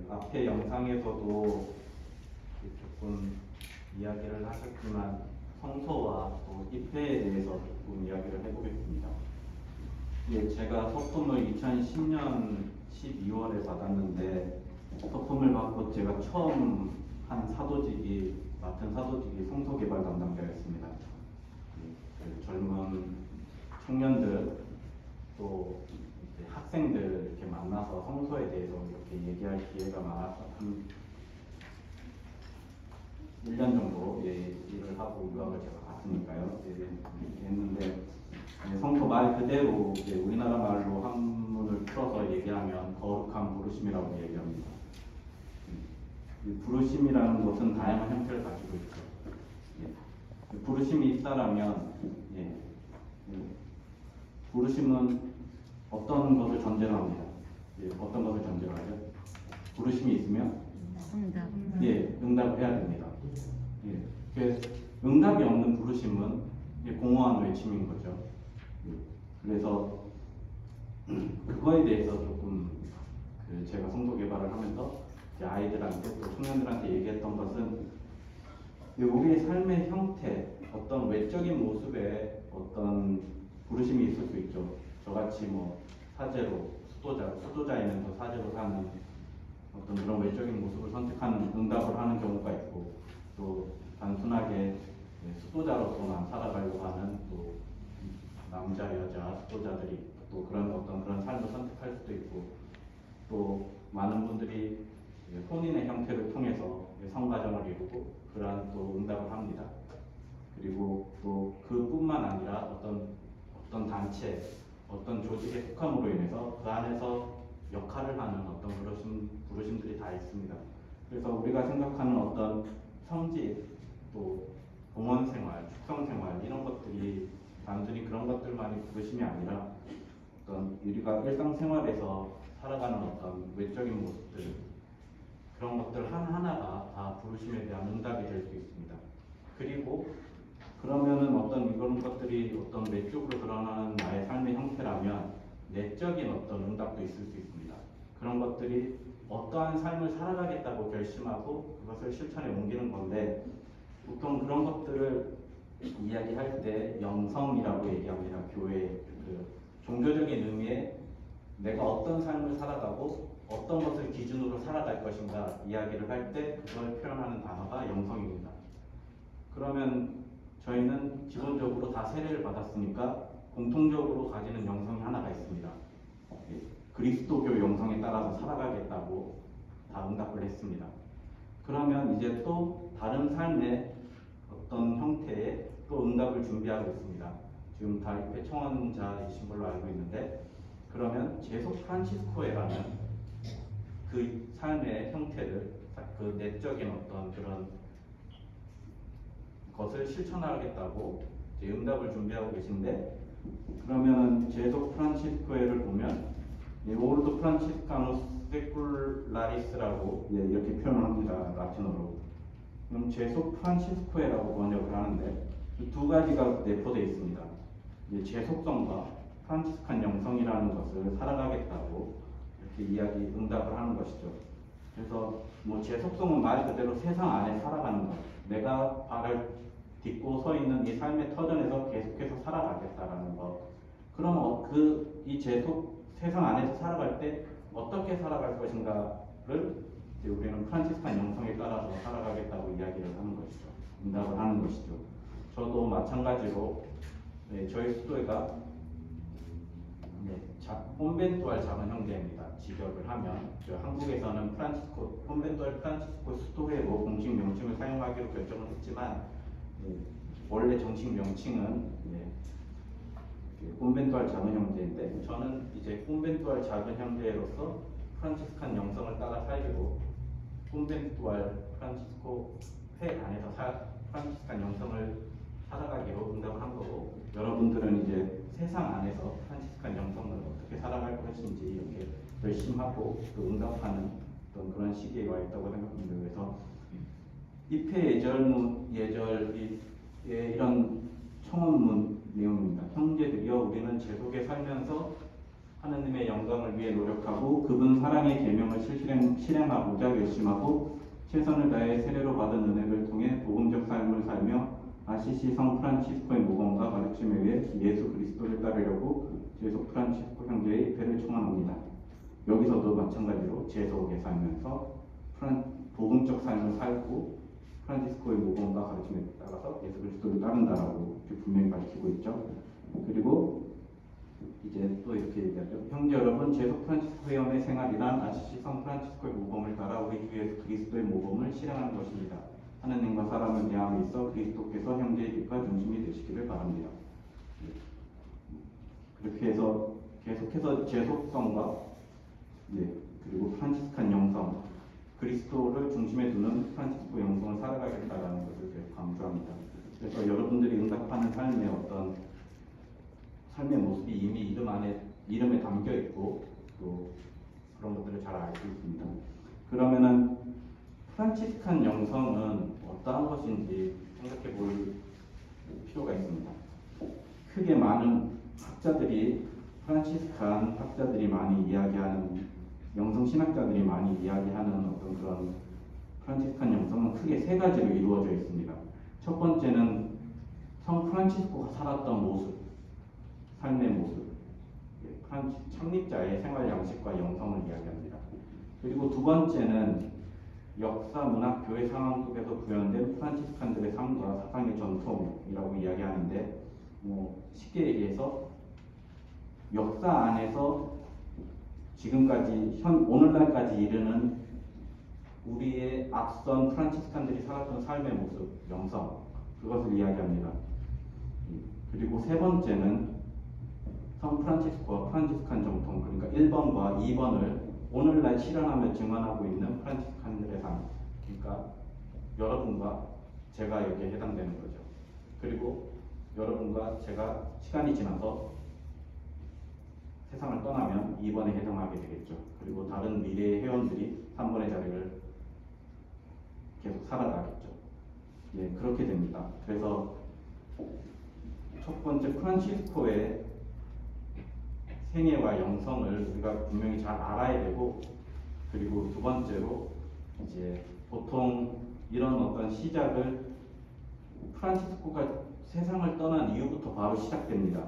앞에 영상에서도 조금 이야기를 하셨지만 성소와 또 입회에 대해서 조금 이야기를 해보겠습니다. 예, 제가 서품을 2010년 12월에 받았는데 서품을 받고 제가 처음 한 맡은 사도직이 성소개발 담당자였습니다. 그 젊은 청년들 또 이제 학생들 이렇게 만나서 성소에 대해서 이렇게 얘기할 기회가 많아서 한 1년 정도 일을 하고 유학을 제가 갔으니까요. 했는데 성소 말 그대로 우리나라 말로 한문을 풀어서 얘기하면 거룩한 부르심이라고 얘기합니다. 이 부르심이라는 것은 다양한 형태를 가지고 있죠. 부르심이 있다라면 부르심은 어떤 것을 전제로 합니다. 어떤 것을 전제로 하죠? 부르심이 있으면 응답을 해야 됩니다. 응답이 없는 부르심은 공허한 외침인 거죠. 그래서 그거에 대해서 조금 제가 성도 개발을 하면서 아이들한테 또 청년들한테 얘기했던 것은 우리의 삶의 형태, 어떤 외적인 모습에 어떤 부르심이 있을 수 있죠. 저같이 뭐 사제로 수도자이면서 사제로 사는 어떤 그런 외적인 모습을 선택하는 응답을 하는 경우가 있고, 또 단순하게 수도자로서만 살아가려고 하는 또 남자 여자 수도자들이 또 그런 삶을 선택할 수도 있고, 또 많은 분들이 혼인의 형태를 통해서 성가정을 이루고 그러한 또 응답을 합니다. 그리고 또 그뿐만 아니라 어떤 단체, 어떤 조직의 속함으로 인해서 그 안에서 역할을 하는 어떤 부르심들이 다 있습니다. 그래서 우리가 생각하는 어떤 성직, 또 공원 생활, 축성 생활 이런 것들이 단순히 그런 것들만이 부르심이 아니라 어떤 우리가 일상생활에서 살아가는 어떤 외적인 모습들, 그런 것들 하나하나가 다 부르심에 대한 응답이 될 수 있습니다. 그리고 그러면은 이런 것들이 어떤 외적으로 드러나는 나의 삶의 형태라면 내적인 어떤 응답도 있을 수 있습니다. 그런 것들이 어떠한 삶을 살아가겠다고 결심하고 그것을 실천에 옮기는 건데, 보통 그런 것들을 이야기할 때 영성이라고 얘기합니다. 교회의 종교적인 의미에 내가 어떤 삶을 살아가고 어떤 것을 기준으로 살아갈 것인가 이야기를 할 때 그걸 표현하는 단어가 영성입니다. 그러면 저희는 기본적으로 다 세례를 받았으니까 공통적으로 가지는 영성이 하나가 있습니다. 그리스도교 영성에 따라서 살아가겠다고 다 응답을 했습니다. 그러면 이제 또 다른 삶의 어떤 형태의 또 응답을 준비하고 있습니다. 지금 다 입회 청원자이신 걸로 알고 있는데, 그러면 제소 프란치스코에라는 그 삶의 형태를, 그 내적인 어떤 그런 것을 실천하겠다고 이제 응답을 준비하고 계신데, 그러면 제소 프란치스코에를 보면 오르도 프란치스카노스 세쿨라리스라고 이렇게 표현을 합니다. 라틴어로. 그럼 제소 프란치스코에라고 번역을 하는데 이 두 가지가 내포되어 있습니다. 제속성과 프란치스칸 영성이라는 것을 살아가겠다고 이렇게 응답을 하는 것이죠. 그래서 제속성은 말 그대로 세상 안에 살아가는 것, 내가 발을 딛고 서 있는 이 삶의 터전에서 계속해서 살아가겠다라는 것. 그럼 이 세상 안에서 살아갈 때 어떻게 살아갈 것인가를 우리는 프란치스칸 영성에 따라서 살아가겠다고 이야기를 하는 것이죠. 응답을 하는 것이죠. 저도 마찬가지로 저희 수도회가 콘벤투알 작은 형제입니다. 직역을 하면 한국에서는 콘벤투알 프란치스코 수도회로 공식 명칭을 사용하기로 결정을 했지만 원래 정식 명칭은 콘벤투알 작은 형제인데, 저는 이제 콘벤투알 작은 형제로서 프란치스칸 영성을 따라 살기로 콘벤투알 프란치스코 회 안에서 프란치스칸 영성을 살아가기로 응답을 한 거고, 여러분들은 이제 세상 안에서 프란치스칸 영성을 어떻게 살아갈 것인지 이렇게 결심하고 또 응답하는 어떤 그런 시기에 와 있다고 생각합니다. 그래서 입회 예절의 이런 청원문 내용입니다. 형제들이여, 우리는 제속에 살면서 하느님의 영광을 위해 노력하고 그분 사랑의 계명을 실행하고자 결심하고 최선을 다해 세례로 받은 은혜를 통해 복음적 삶을 살며 아시시 성 프란치스코의 모범과 가르침에 의해 예수 그리스도를 따르려고 제소 프란치스코 형제의 배를 청원합니다. 여기서도 마찬가지로 제소에 살면서 복음적 삶을 살고 프란치스코의 모범과 가르침에 따라서 예수 그리스도를 따른다라고 분명히 밝히고 있죠. 그리고 이제 또 이렇게 얘기하죠. 형제 여러분, 제소 프란치스코 회원의 생활이란 아시시 성 프란치스코의 모범을 따라 우리 주 예수 그리스도의 모범을 실행하는 것입니다. 하느님과 사람을 대함에 있어 그리스도께서 형제의 빛과 중심이 되시기를 바랍니다. 그렇게 해서 계속해서 제속성과 그리고 프란치스칸 영성, 그리스도를 중심에 두는 프란치스코 영성을 살아가겠다라는 것을 계속 강조합니다. 그래서 여러분들이 응답하는 삶의 어떤 삶의 모습이 이미 이름에 담겨 있고 또 그런 것들을 잘 알고 있습니다. 그러면은 프란치스칸 영성은 어떠한 것인지 생각해 볼 필요가 있습니다. 크게 많은 프란치스칸 학자들이 많이 이야기하는, 영성 신학자들이 많이 이야기하는 어떤 그런 프란치스칸 영성은 크게 세 가지로 이루어져 있습니다. 첫 번째는 성 프란치스코가 살았던 모습, 삶의 모습, 창립자의 생활 양식과 영성을 이야기합니다. 그리고 두 번째는 역사, 문학, 교회 상황 속에서 구현된 프란치스칸들의 삶과 사상의 전통이라고 이야기하는데, 쉽게 얘기해서 역사 안에서 지금까지 오늘날까지 이르는 우리의 앞선 프란치스칸들이 살았던 삶의 모습, 영성, 그것을 이야기합니다. 그리고 세 번째는 성 프란치스코와 프란치스칸 정통, 그러니까 1번과 2번을 오늘날 실현하며 증언하고 있는 프란치스칸들의 삶, 그러니까 여러분과 제가 여기에 해당되는 거죠. 그리고 여러분과 제가 시간이 지나서 세상을 떠나면 2번에 해당하게 되겠죠. 그리고 다른 미래의 회원들이 3번의 자리를 계속 살아가겠죠. 그렇게 됩니다. 그래서 첫 번째 프란치스코의 생애와 영성을 우리가 분명히 잘 알아야 되고, 그리고 두 번째로 이제 보통 이런 어떤 시작을 프란치스코가 세상을 떠난 이후부터 바로 시작됩니다.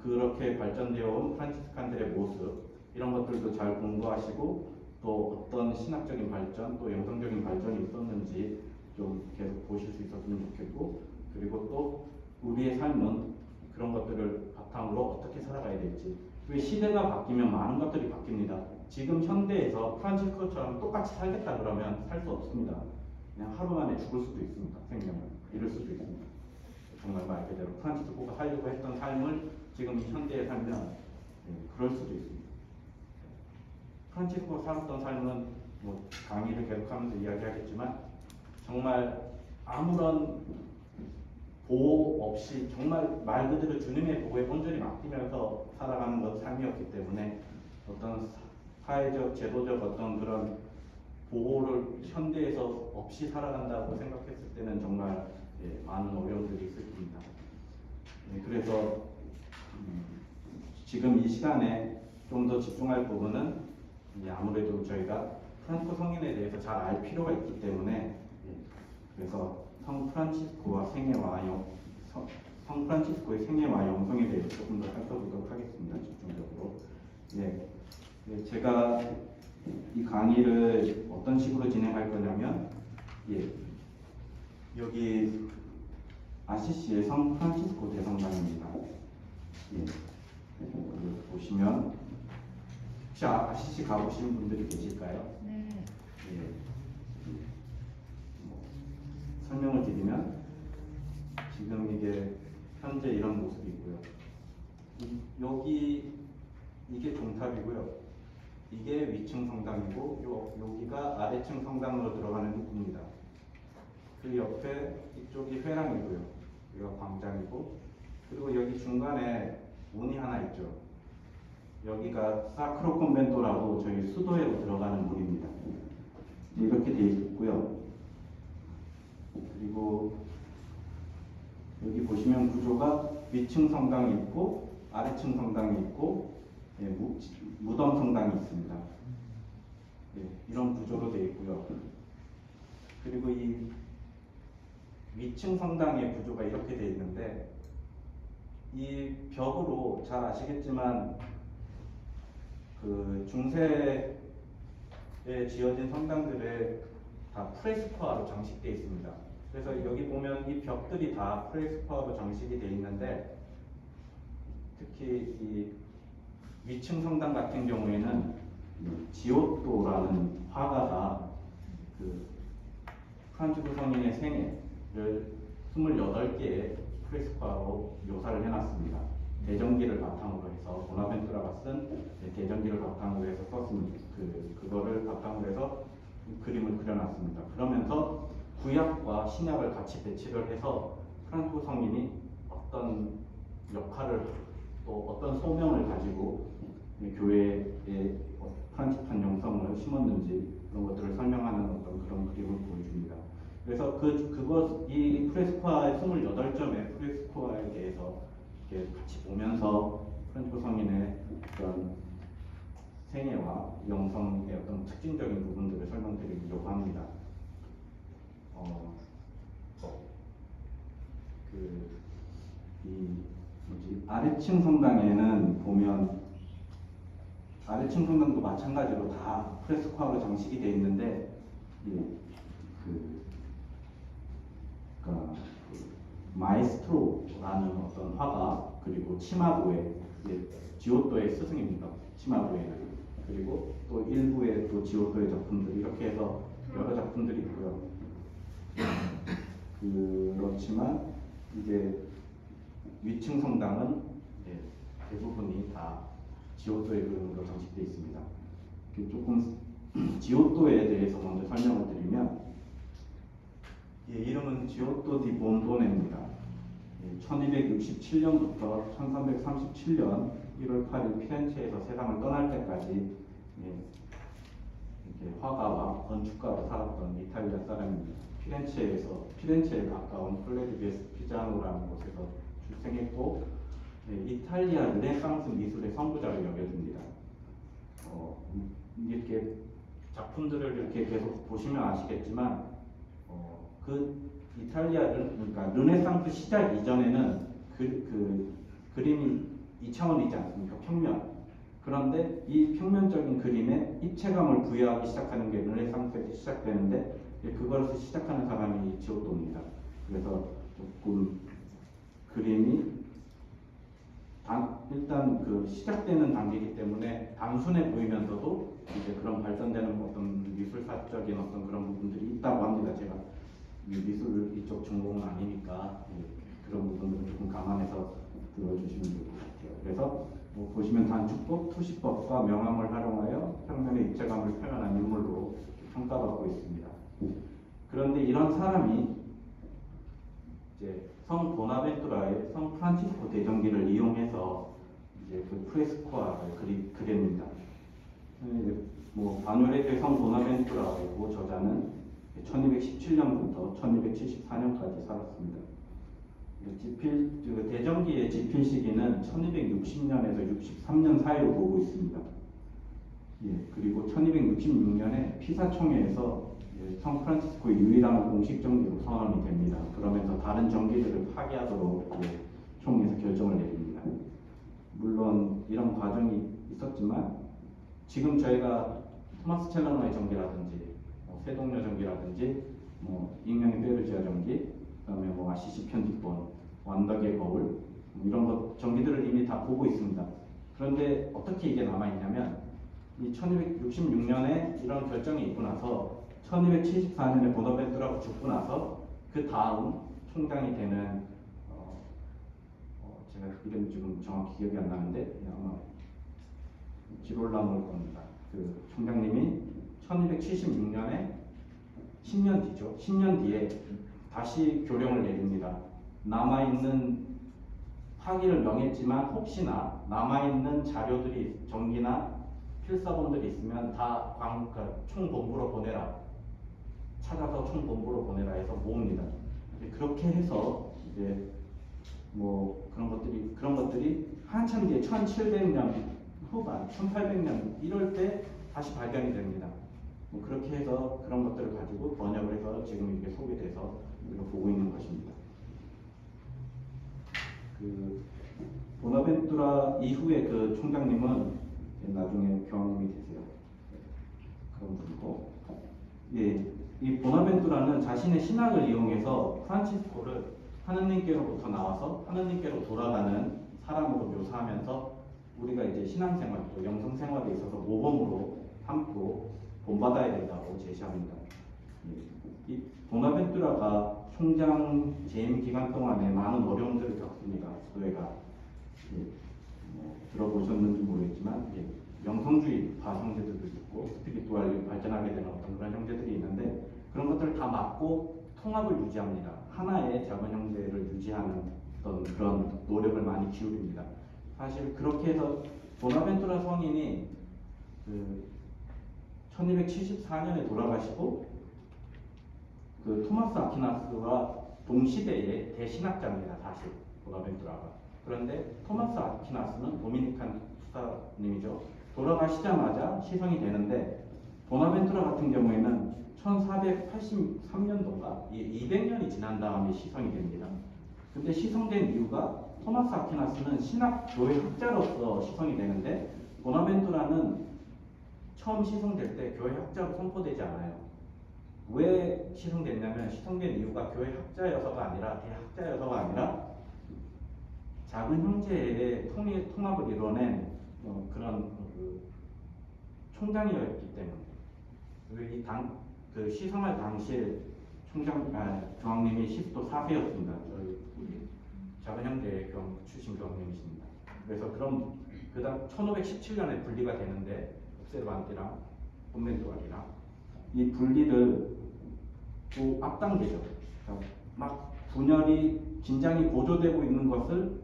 그렇게 발전되어 온 프란치스칸들의 모습, 이런 것들도 잘 공부하시고 또 어떤 신학적인 발전, 또 영성적인 발전이 있었는지 좀 계속 보실 수 있었으면 좋겠고, 그리고 또 우리의 삶은 그런 것들을 바탕으로 어떻게 살아가야 될지. 왜 시대가 바뀌면 많은 것들이 바뀝니다. 지금 현대에서 프란치스코처럼 똑같이 살겠다 그러면 살 수 없습니다. 그냥 하루 만에 죽을 수도 있습니다. 생명을 잃을 수도 있습니다. 정말 말 그대로 프란치스코가 살려고 했던 삶을 지금 이 현대에 살면 그럴 수도 있습니다. 프란치스코가 살았던 삶은 강의를 계속하면서 이야기하겠지만 정말 아무런 보호 없이 정말 말 그대로 주님의 보호에 온전히 맡기면서 살아가는 것 삶이었기 때문에 어떤 사회적, 제도적 어떤 그런 보호를 현대에서 없이 살아간다고 생각했을 때는 정말 많은 어려움들이 있을 겁니다. 그래서 지금 이 시간에 좀 더 집중할 부분은 아무래도 저희가 프란치스코 성인에 대해서 잘 알 필요가 있기 때문에 그래서 성 프란치스코의 생애와 영성에 대해서 조금 더 살펴보도록 하겠습니다. 집중적으로. 제가 이 강의를 어떤 식으로 진행할 거냐면, 여기 아시시의 성 프란치스코 대성당입니다. 보시면 혹시 아시시 가보신 분들이 계실까요? 네. 설명을 드리면 지금 이게 현재 이런 모습이 있고요. 이게 종탑이고요. 이게 위층 성당이고 여기가 아래층 성당으로 들어가는 입구입니다. 그 옆에 이쪽이 회랑이고요. 여기가 광장이고, 그리고 여기 중간에 문이 하나 있죠. 여기가 사크로 콘벤토라고 저희 수도회로 들어가는 문입니다. 이렇게 되어 있고요. 그리고 여기 보시면 구조가 위층 성당이 있고 아래층 성당이 있고 예, 무덤 성당이 있습니다. 예, 이런 구조로 되어 있고요. 그리고 이 위층 성당의 구조가 이렇게 되어 있는데 이 벽으로 잘 아시겠지만 그 중세에 지어진 성당들에 다 프레스코아로 장식되어 있습니다. 그래서 여기 보면 이 벽들이 다 프레스코아로 장식이 되어 있는데 특히 이 위층 성당 같은 경우에는 지오토라는 화가가 그 프란치스코 성인의 생애를 28개의 프레스코아로 묘사를 해놨습니다. 대전기를 바탕으로 해서 보나벤투라가 쓴 대전기를 바탕으로 해서 썼습니다. 그거를 바탕으로 해서 그림을 그려놨습니다. 그러면서 구약과 신약을 같이 배치를 해서 프란치스코 성인이 어떤 역할을 또 어떤 소명을 가지고 교회에 프란치스칸 영성을 심었는지 그런 것들을 설명하는 어떤 그런 그림을 보여줍니다. 그래서 이 프레스코아의 28점의 프레스코아에 대해서 이렇게 같이 보면서 프란치스코 성인의 그런 생애와 영성의 어떤 특징적인 부분들을 설명드리려고 합니다. 아래층 성당에는 보면 아래층 성당도 마찬가지로 다 프레스코아로 장식이 되어 있는데 마에스트로라는 어떤 화가 그리고 치마고에 지오토의 스승입니다. 치마고에 그리고 또 일부의 또 지오토의 작품들 이렇게 해서 여러 작품들이 있고요. 그렇지만 이제 위층 성당은 대부분이 다 지오토의 그림으로 장식되어 있습니다. 조금 지오토에 대해서 먼저 설명을 드리면 이름은 지오토 디 본도네입니다. 1267년부터 1337년 1월 8일 피렌체에서 세상을 떠날 때까지 화가와 건축가로 살았던 이탈리아 사람입니다. 피렌체에 가까운 플레르비에스 피자노라는 곳에서 출생했고 이탈리아 르네상스 미술의 선구자로 여겨집니다. 이렇게 작품들을 이렇게 계속 보시면 아시겠지만 그 그러니까 르네상스 시작 이전에는 그림이 2차원이지 않습니까? 평면. 그런데 이 평면적인 그림에 입체감을 부여하기 시작하는 게 르네상스에서 시작되는데 그것을 시작하는 사람이 지오토입니다. 그래서 조금 그림이 일단 시작되는 단계이기 때문에 단순해 보이면서도 이제 그런 발전되는 어떤 미술사적인 어떤 그런 부분들이 있다고 합니다. 제가 미술 이쪽 전공은 아니니까 그런 부분들을 조금 감안해서 들어주시면 될 것 같아요. 그래서 보시면 단축법, 투시법과 명암을 활용하여 평면의 입체감을 표현한 인물로 평가받고 있습니다. 그런데 이런 사람이 이제 성 보나벤투라의 성 프란치스코 대전기를 이용해서 이제 그 프레스코아를 그립니다. 바뉴레트의 성 보나벤투라고 저자는 1217년부터 1274년까지 살았습니다. 대전기의 집필 시기는 1260년에서 63년 사이로 보고 있습니다. 그리고 1266년에 피사 총회에서 성 프란치스코의 유일한 공식 정기로 선언이 됩니다. 그러면서 다른 정기들을 파기하도록 총회에서 결정을 내립니다. 물론 이런 과정이 있었지만 지금 저희가 토마스 첼라노의 정기라든지 세동료 정기라든지 익명의 페르지아 정기, 그다음에 아시시 편집본, 완덕의 거울 이런 것 정기들을 이미 다 보고 있습니다. 그런데 어떻게 이게 남아 있냐면 이 1266년에 이런 결정이 있고 나서 1274년에 보나벤투라가 죽고 나서 그 다음 총장이 되는 제가 이름 지금 정확히 기억이 안 나는데 아마 지롤라모일 겁니다. 그 총장님이 1276년에 10년 뒤죠. 10년 뒤에 다시 교령을 내립니다. 남아있는 파기를 명했지만 혹시나 남아있는 자료들이 정기나 필사본들이 있으면 다 총본부로 보내라. 찾아서 총본부로 보내라 해서 모읍니다. 그렇게 해서 이제 뭐 그런 것들이 한참 뒤에 1700년 후반, 1800년 이럴 때 다시 발견이 됩니다. 뭐 그렇게 해서 그런 것들을 가지고 번역을 해서 지금 이게 소개돼서 우리가 보고 있는 것입니다. 그 보나벤투라 이후에 그 총장님은 나중에 교황님이 되세요. 그런 분이고, 예, 이 보나벤투라는 자신의 신학을 이용해서 프란치스코를 하느님께로부터 나와서 하느님께로 돌아가는 사람으로 묘사하면서 우리가 이제 신앙생활 또 영성생활에 있어서 모범으로 삼고 본받아야 된다고 제시합니다. 예, 이 보나벤투라가 총장 재임 기간 동안에 많은 어려움들을 겪습니다. 교회가 들어보셨는지 모르겠지만 영성주의파 형제들도 있고 스피리투얼이 발전하게 되는 어떤 그런 형제들이 있는데 그런 것들을 다 막고 통합을 유지합니다. 하나의 작은 형제를 유지하는 어떤 그런 노력을 많이 기울입니다. 사실 그렇게 해서 보나벤투라 성인이 1274년에 돌아가시고 그 토마스 아퀴나스와 동시대의 대신학자입니다. 사실 보나벤투라가. 그런데 토마스 아퀴나스는 도미니칸 수사님이죠. 돌아가시자마자 시성이 되는데 보나벤투라 같은 경우에는 1483년도인가 200년이 지난 다음에 시성이 됩니다. 근데 시성된 이유가 토마스 아퀴나스는 신학 교회 학자로서 시성이 되는데 보나벤투라는 처음 시성될 때 교회 학자로 선포되지 않아요. 왜 시성됐냐면 시성된 이유가 교회 학자여서가 아니라 대학자여서가 아니라 작은 형제의 통합을 이뤄낸 그런 총장이었기 때문에 그 시성할 당시에 교황님이 시스토 4세였습니다. 우리 작은 형제의 출신 교황님이십니다. 그래서 그럼 그다음 1517년에 분리가 되는데 옵세르반티랑 콘벤투알이랑 이 분리를 또 앞당기죠. 그러니까 막 분열이 긴장이 고조되고 있는 것을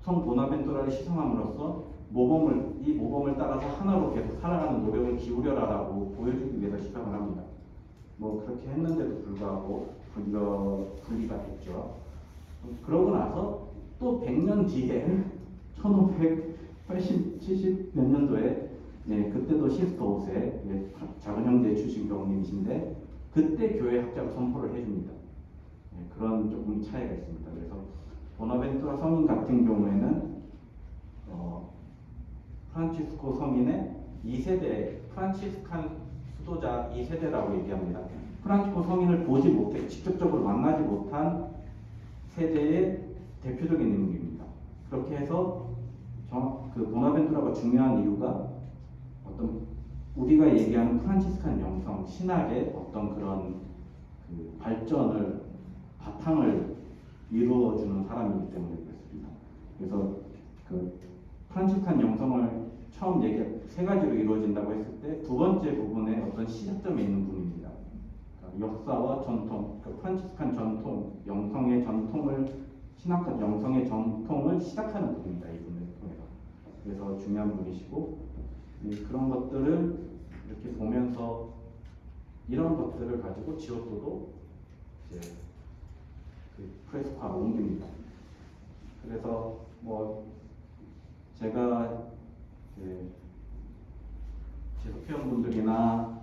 성 보나벤투라를 시성함으로써 이 모범을 따라서 하나로 계속 살아가는 노력을 기울여라라고 보여주기 위해서 시성을 합니다. 뭐 그렇게 했는데도 불구하고 분리가 됐죠. 그러고 나서 또 100년 뒤에 1580, 70 몇 년도에 그때도 시스터 5세 작은 형제 출신 교황님이신데 그때 교회 학자로 선포를 해줍니다. 그런 조금 차이가 있습니다. 그래서 보나벤투라 성인 같은 경우에는 프란치스코 성인의 2세대 프란치스칸 수도자 2세대라고 얘기합니다. 프란치스코 성인을 보지 못해 직접적으로 만나지 못한 세대의 대표적인 인물입니다. 그렇게 해서 그 보나벤투라가 중요한 이유가 어떤 우리가 얘기하는 프란치스칸 영성 신학의 어떤 그런 그 발전을 바탕을 이루어주는 사람이기 때문에 그렇습니다. 그래서 그 프란치스칸 영성을 처음 세 가지로 이루어진다고 했을 때 두 번째 부분에 어떤 시작점에 있는 분입니다. 그러니까 역사와 전통, 그러니까 프란치스칸 전통, 영성의 전통을 신학과 영성의 전통을 시작하는 분입니다. 이분을 통해서. 그래서 중요한 분이시고 그런 것들을 이렇게 보면서 이런 것들을 가지고 지오토도 이제 그 프레스파로 옮깁니다. 그래서 뭐 제가 지속회원분들이나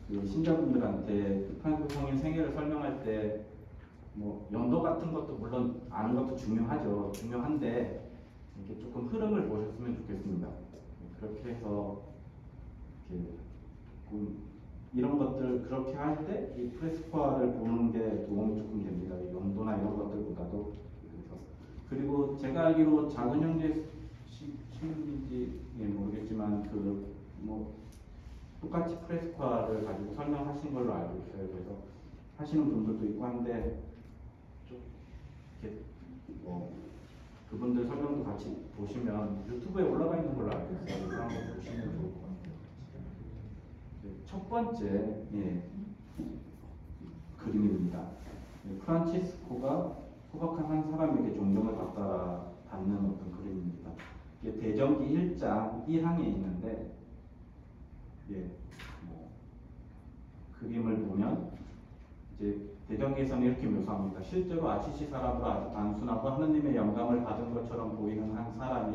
그 신자분들한테 프란치스코 성인 생애를 설명할 때 뭐 연도 같은 것도 물론 아는 것도 중요한데 이렇게 조금 흐름을 보셨으면 좋겠습니다. 그렇게 해서 이런 것들 그렇게 할 때 이 프레스파를 보는 게 도움이 조금 됩니다. 연도나 이런 것들보다도. 그리고 제가 알기로 작은 형제 신문인지 모르겠지만 뭐 똑같이 프레스파를 가지고 설명하신 걸로 알고 있어요. 그래서 하시는 분들도 있고 한데 좀 이렇게 그분들 설명도 같이 보시면 유튜브에 올라가 있는 걸로 알고 있어요. 그래서 한번 보시면 좋을 것 같아요. 첫 번째 그림입니다. 프란치스코가 소박한 한 사람에게 존경을 받는 어떤 그림입니다. 이게 대정기 1장 1항에 있는데 그림을 보면 이제 대전기에서는 이렇게 묘사합니다. 실제로 아치시 사람으로 아주 단순하고 하느님의 영감을 받은 것처럼 보이는 한 사람이